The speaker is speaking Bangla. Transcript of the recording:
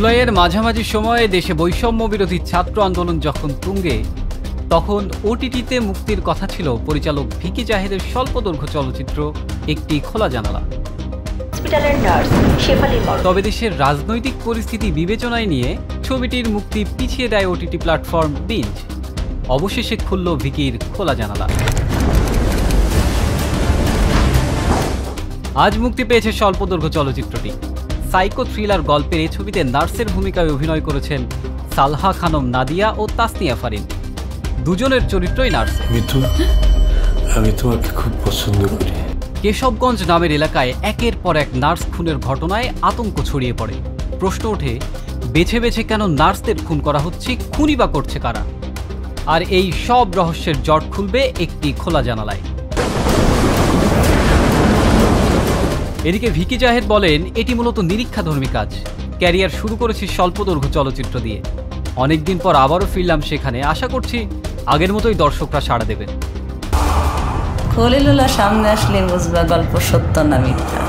জুলাইয়ের মাঝামাঝি সময়ে দেশে বৈষম্য বিরোধী ছাত্র আন্দোলন যখন তুঙ্গে, তখন ওটিটিতে মুক্তির কথা ছিল পরিচালক ভিকি জাহেদের স্বল্পদৈর্ঘ্য চলচ্চিত্র একটি খোলা জানালা। তবে দেশের রাজনৈতিক পরিস্থিতি বিবেচনায় নিয়ে ছবিটির মুক্তি পিছিয়ে দেয় ওটিটি প্ল্যাটফর্ম বিঞ্জ। অবশেষে খুলল ভিকির খোলা জানালা। আজ মুক্তি পেয়েছে স্বল্পদৈর্ঘ্য চলচ্চিত্রটি। সাইকো থ্রিলার গল্পের এই ছবিতে নার্সের ভূমিকায় অভিনয় করেছেন সালহা খানম নাদিয়া ও তাসনিয়া ফারিন। দুজনের চরিত্রই নার্স। আমি তোমাকে খুব পছন্দ করি। কেশবগঞ্জ নামের এলাকায় একের পর এক নার্স খুনের ঘটনায় আতঙ্ক ছড়িয়ে পড়ে। প্রশ্ন ওঠে, বেছে বেছে কেন নার্সদের খুন করা হচ্ছে, খুনই বা করছে কারা? আর এই সব রহস্যের জট খুলবে একটি খোলা জানালায়। এদিকে ভিকি জাহেদ বলেন, এটি মূলত নিরীক্ষাধর্মী কাজ। ক্যারিয়ার শুরু করেছি স্বল্পদৈর্ঘ্য চলচ্চিত্র দিয়ে, অনেকদিন পর আবারও ফিরলাম সেখানে। আশা করছি আগের মতোই দর্শকরা সাড়া দেবেন। খলিলুল্লাহ সামনে আসলে বুঝবা গল্প সত্য না মিথ্যা।